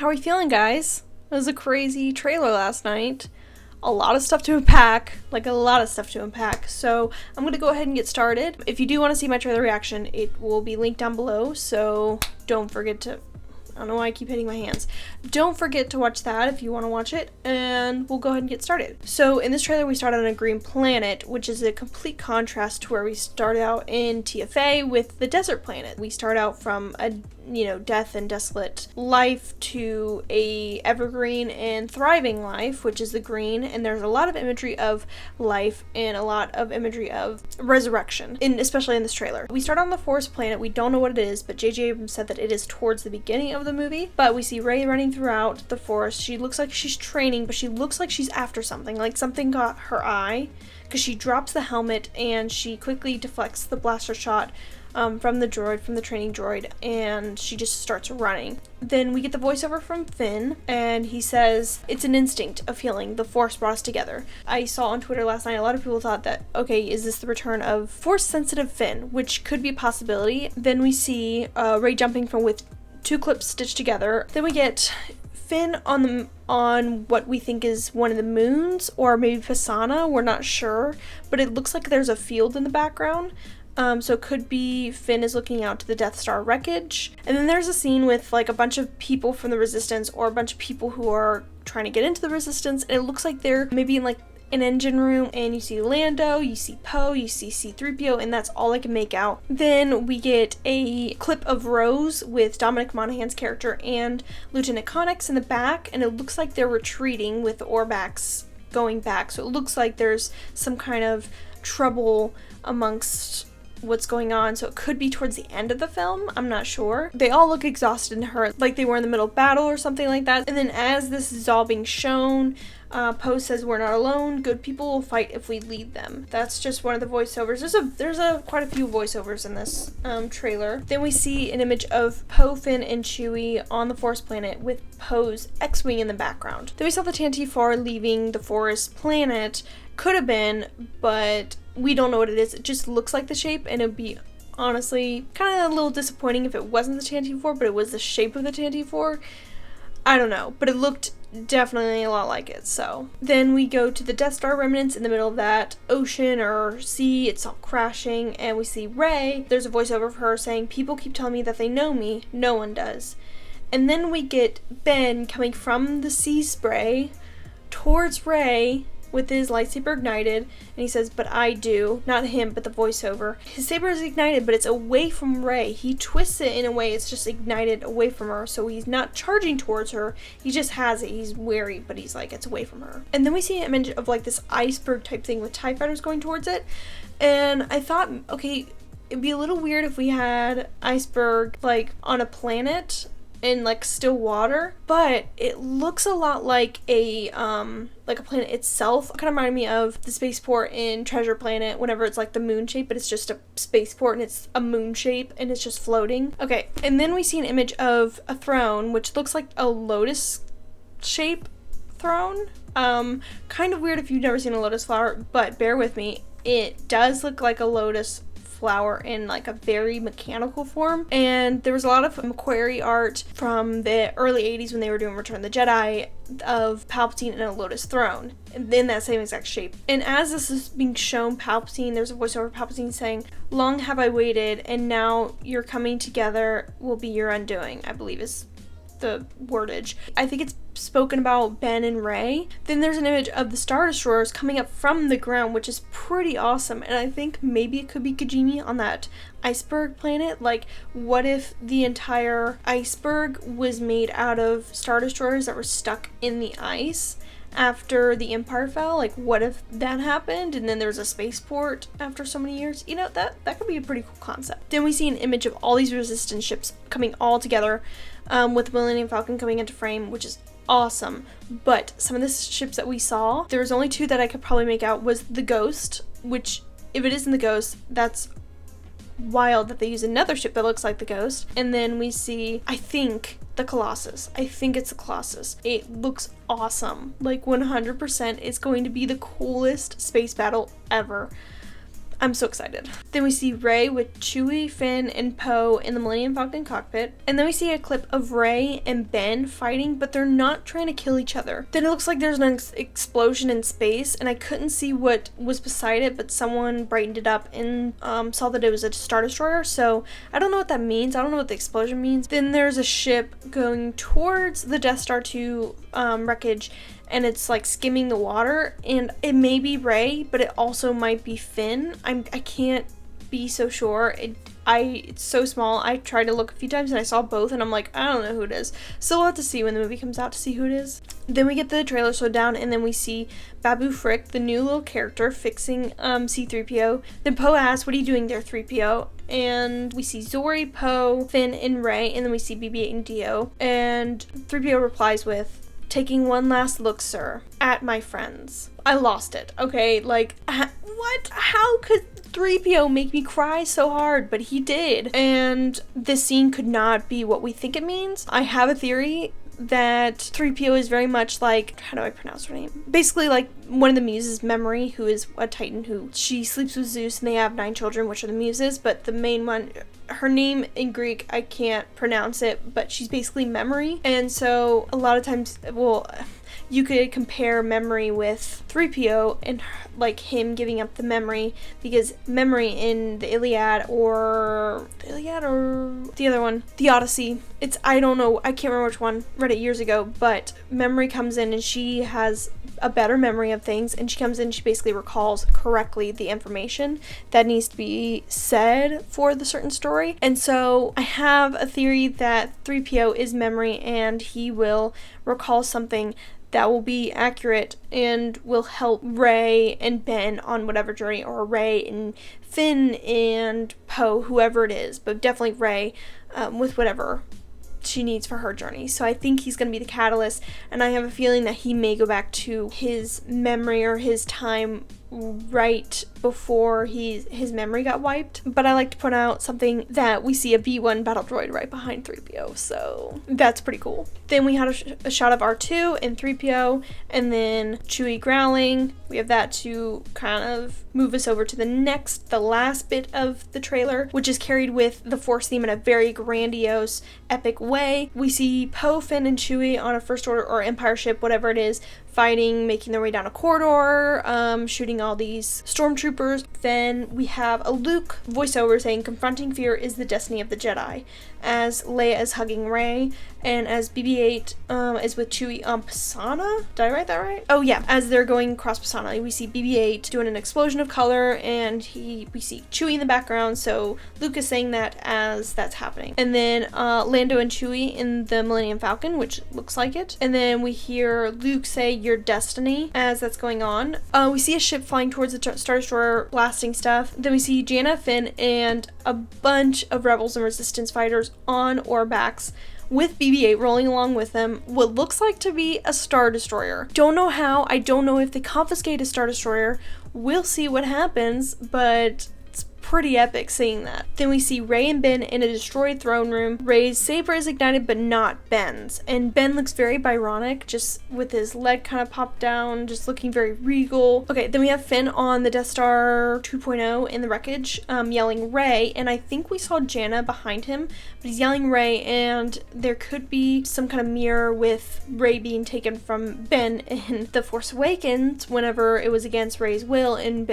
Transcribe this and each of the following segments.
How are we feeling, guys? It was a crazy trailer last night. A lot of stuff to unpack, so I'm gonna go ahead and get started. If you do want to see my trailer reaction, it will be linked down below, so don't forget to, I don't know why I keep hitting my hands. Don't forget to watch that if you want to watch it, and we'll go ahead and get started. So in this trailer, we start on a green planet, which is a complete contrast to where we start out in TFA with the desert planet. We start out from a, death and desolate life to a evergreen and thriving life, which is the green, and there's a lot of imagery of life and a lot of imagery of resurrection, especially in this trailer. We start on the forest planet. We don't know what it is, but J.J. Abrams said that it is towards the beginning of the movie, but we see Rey running throughout the forest. She looks like she's training, but she looks like she's after something, like something got her eye, because she drops the helmet and she quickly deflects the blaster shot from the training droid, and she just starts running. Then we get the voiceover from Finn, and he says, "It's an instinct of healing. The Force brought us together." I saw on Twitter last night, a lot of people thought that, okay, is this the return of Force-sensitive Finn, which could be a possibility. Then we see Rey jumping from with two clips stitched together. Then we get Finn on what we think is one of the moons, or maybe Pisana, we're not sure, but it looks like there's a field in the background. So it could be Finn is looking out to the Death Star wreckage. And then there's a scene with like a bunch of people from the Resistance, or a bunch of people who are trying to get into the Resistance, and it looks like they're maybe in like an engine room, and you see Lando, you see Poe, you see C-3PO, and that's all I can make out. Then we get a clip of Rose with Dominic Monaghan's character and Lieutenant Connix in the back, and it looks like they're retreating with the Orbaks going back. So it looks like there's some kind of trouble amongst what's going on, so it could be towards the end of the film. I'm not sure. They all look exhausted and hurt, like they were in the middle of battle or something like that. And then as this is all being shown, Poe says, "We're not alone. Good people will fight if we lead them." That's just one of the voiceovers. There's quite a few voiceovers in this trailer. Then we see an image of Poe, Finn, and Chewie on the Forest planet with Poe's X-wing in the background. Then we saw the Tantive 4 leaving the Forest planet. Could have been, but we don't know what it is. It just looks like the shape, and it'd be honestly kind of a little disappointing if it wasn't the Tantive 4, but it was the shape of the Tantive 4. I don't know, but it looked definitely a lot like it. So then we go to the Death Star remnants in the middle of that ocean or sea. It's all crashing, and we see Rey. There's a voiceover of her saying, "People keep telling me that they know me. No one does." And then we get Ben coming from the sea spray towards Rey with his lightsaber ignited, and he says, "But I do." Not him, but the voiceover. His saber is ignited, but it's away from Rey. He twists it in a way it's just ignited away from her, so he's not charging towards her. He just has it. He's wary, but he's like, it's away from her. And then we see an image of like this iceberg type thing with TIE fighters going towards it, and I thought, okay, it'd be a little weird if we had iceberg like on a planet in like still water, but it looks a lot like a planet itself. It kind of reminded me of the spaceport in Treasure Planet whenever it's like the moon shape, but it's just a spaceport and it's a moon shape and it's just floating. Okay, and then we see an image of a throne which looks like a lotus shape throne. Kind of weird if you've never seen a lotus flower, but bear with me, it does look like a lotus flower in like a very mechanical form. And there was a lot of McQuarrie art from the early 80s when they were doing Return of the Jedi of Palpatine in a lotus throne in that same exact shape. And as this is being shown, Palpatine, there's a voiceover of Palpatine saying, "Long have I waited, and now your coming together will be your undoing," I believe is the wordage. I think it's spoken about Ben and Rey. Then there's an image of the Star Destroyers coming up from the ground, which is pretty awesome, and I think maybe it could be Kijimi on that iceberg planet. Like, what if the entire iceberg was made out of Star Destroyers that were stuck in the ice after the Empire fell? Like, what if that happened and then there was a spaceport after so many years? That could be a pretty cool concept. Then we see an image of all these Resistance ships coming all together, with the Millennium Falcon coming into frame, which is awesome. But some of the ships that we saw, there was only two that I could probably make out. Was the Ghost, which if it isn't the Ghost, that's wild that they use another ship that looks like the Ghost. And then we see, I think, the Colossus. I think it's the Colossus. It looks awesome. Like 100% it's going to be the coolest space battle ever. I'm so excited. Then we see Rey with Chewie, Finn, and Poe in the Millennium Falcon cockpit. And then we see a clip of Rey and Ben fighting, but they're not trying to kill each other. Then it looks like there's an explosion in space, and I couldn't see what was beside it, but someone brightened it up and saw that it was a Star Destroyer. So I don't know what that means. I don't know what the explosion means. Then there's a ship going towards the Death Star 2 wreckage, and it's like skimming the water, and it may be Rey, but it also might be Finn. I can't be so sure. It's so small. I tried to look a few times and I saw both, and I'm like, I don't know who it is. So we'll have to see when the movie comes out to see who it is. Then we get the trailer slowed down, and then we see Babu Frick, the new little character, fixing C-3PO. Then Poe asks, "What are you doing there, 3PO?" And we see Zori, Poe, Finn, and Rey, and then we see BB-8 and Dio. And 3PO replies with, "Taking one last look, sir, at my friends." I lost it. Okay, like, what? How could 3PO make me cry so hard? But he did. And this scene could not be what we think it means. I have a theory that 3PO is very much like, how do I pronounce her name? Basically like one of the muses, Memory, who is a Titan who she sleeps with Zeus, and they have 9 children, which are the muses, but the main one, her name in Greek, I can't pronounce it, but she's basically Memory. And so a lot of times, well, you could compare Memory with 3PO and like him giving up the memory, because Memory in the Iliad or the other one, the Odyssey, I don't know, I can't remember which one, read it years ago, but Memory comes in and she has a better memory of things, and she comes in and she basically recalls correctly the information that needs to be said for the certain story. And so I have a theory that 3PO is Memory, and he will recall something that will be accurate and will help Rey and Ben on whatever journey, or Rey and Finn and Poe, whoever it is, but definitely Rey with whatever she needs for her journey. So I think he's going to be the catalyst, and I have a feeling that he may go back to his memory or his time right before his memory got wiped. But I like to point out something that we see a B1 battle droid right behind 3PO, so that's pretty cool. Then we had a shot of R2 and 3PO, and then Chewie growling. We have that to kind of move us over to the last bit of the trailer, which is carried with the Force theme in a very grandiose, epic way. We see Poe, Finn, and Chewie on a First Order or Empire ship, whatever it is, fighting, making their way down a corridor, shooting all these stormtroopers. Then we have a Luke voiceover saying, "Confronting fear is the destiny of the Jedi," as Leia is hugging Rey, and as BB-8 is with Chewie on Pisana. Did I write that right? Oh yeah, as they're going across Pisana, we see BB-8 doing an explosion of color, and we see Chewie in the background, so Luke is saying that as that's happening. And then Lando and Chewie in the Millennium Falcon, which looks like it. And then we hear Luke say, "Your destiny," as that's going on. We see a ship flying towards the Star Destroyer, blasting stuff. Then we see Janna, Finn, and a bunch of Rebels and Resistance fighters on Orbaks, with BB-8 rolling along with them, what looks like to be a Star Destroyer. Don't know how, I don't know if they confiscate a Star Destroyer. We'll see what happens, but it's pretty epic seeing that. Then we see Rey and Ben in a destroyed throne room. Rey's saber is ignited, but not Ben's. And Ben looks very Byronic, just with his leg kind of popped down, just looking very regal. Okay, then we have Finn on the Death Star 2.0 in the wreckage, yelling Rey, and I think we saw Janna behind him, but he's yelling Rey, and there could be some kind of mirror with Rey being taken from Ben in The Force Awakens whenever it was against Rey's will, and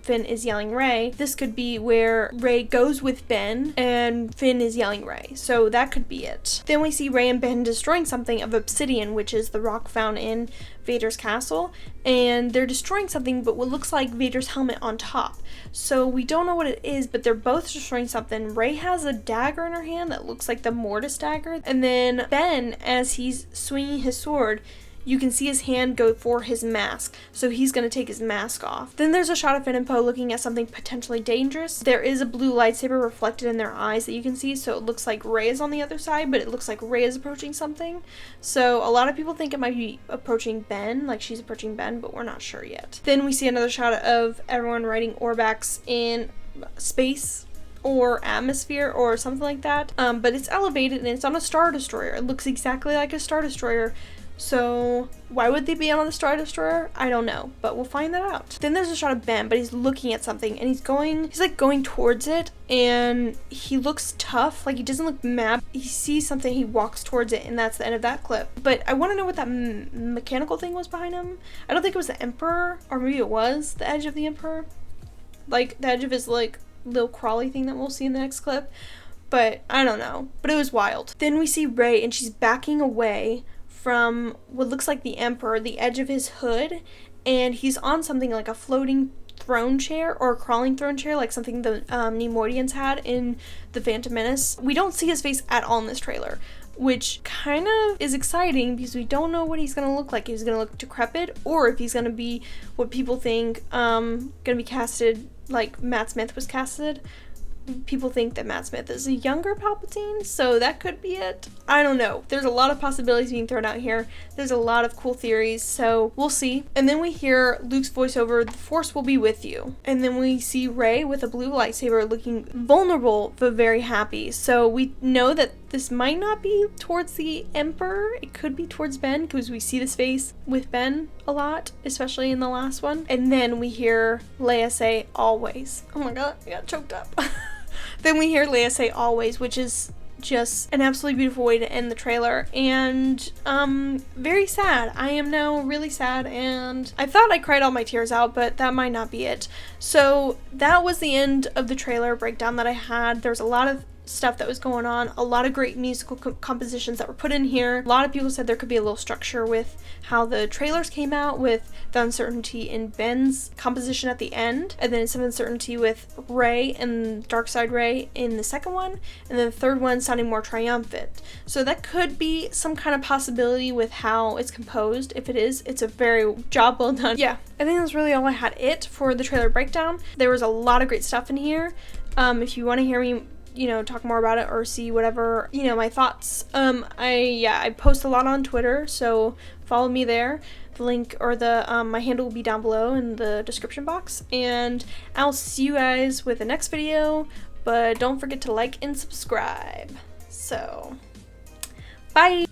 Finn is yelling Rey. This could be where Rey goes with Ben and Finn is yelling Rey, so that could be it. Then we see Rey and Ben destroying something of obsidian, which is the rock found in Vader's castle, and they're destroying something but what looks like Vader's helmet on top. So we don't know what it is, but they're both destroying something. Rey has a dagger in her hand that looks like the Mortis dagger, and then Ben, as he's swinging his sword, you can see his hand go for his mask, so he's going to take his mask off. Then there's a shot of Finn and Poe looking at something potentially dangerous. There is a blue lightsaber reflected in their eyes that you can see, so it looks like Rey is on the other side, but it looks like Rey is approaching something. So a lot of people think it might be approaching Ben, like she's approaching Ben, but we're not sure yet. Then we see another shot of everyone riding Orbaks in space or atmosphere or something like that, but it's elevated and it's on a Star Destroyer. It looks exactly like a Star Destroyer So why would they be on the Star Destroyer? I don't know, but we'll find that out. Then there's a shot of Ben, but he's looking at something and he's like going towards it, and he looks tough. Like, he doesn't look mad. He sees something, he walks towards it, and that's the end of that clip. But I want to know what that mechanical thing was behind him. I don't think it was the Emperor, or maybe it was the edge of the Emperor. Like, the edge of his, like, little crawly thing that we'll see in the next clip. But I don't know. But it was wild. Then we see Rey, and she's backing away from what looks like the Emperor, the edge of his hood, and he's on something like a floating throne chair or a crawling throne chair, like something the Neimoidians had in The Phantom Menace. We don't see his face at all in this trailer, which kind of is exciting because we don't know what he's going to look like. He's going to look decrepit, or if he's going to be what people think going to be casted like Matt Smith was casted. People think that Matt Smith is a younger Palpatine, so that could be it. I don't know. There's a lot of possibilities being thrown out here. There's a lot of cool theories, so we'll see. And then we hear Luke's voiceover, "The Force will be with you." And then we see Rey with a blue lightsaber looking vulnerable but very happy. So we know that this might not be towards the Emperor. It could be towards Ben, because we see this face with Ben a lot, especially in the last one. And then we hear Leia say, "Always." Oh my god, I got choked up. Then we hear Leia say "always," which is just an absolutely beautiful way to end the trailer, and very sad. I am now really sad, and I thought I cried all my tears out, but that might not be it. So that was the end of the trailer breakdown that I had. There's a lot of stuff that was going on, a lot of great musical compositions that were put in here. A lot of people said there could be a little structure with how the trailers came out, with the uncertainty in Ben's composition at the end, and then some uncertainty with Rey and Darkseid Rey in the second one, and then the third one sounding more triumphant. So that could be some kind of possibility with how it's composed. If it is, it's a very job well done. Yeah, I think that's really all I had for the trailer breakdown. There was a lot of great stuff in here. If you want to hear me talk more about it or see whatever, my thoughts. I post a lot on Twitter, so follow me there. The link or my handle will be down below in the description box, and I'll see you guys with the next video, but don't forget to like and subscribe. So, bye!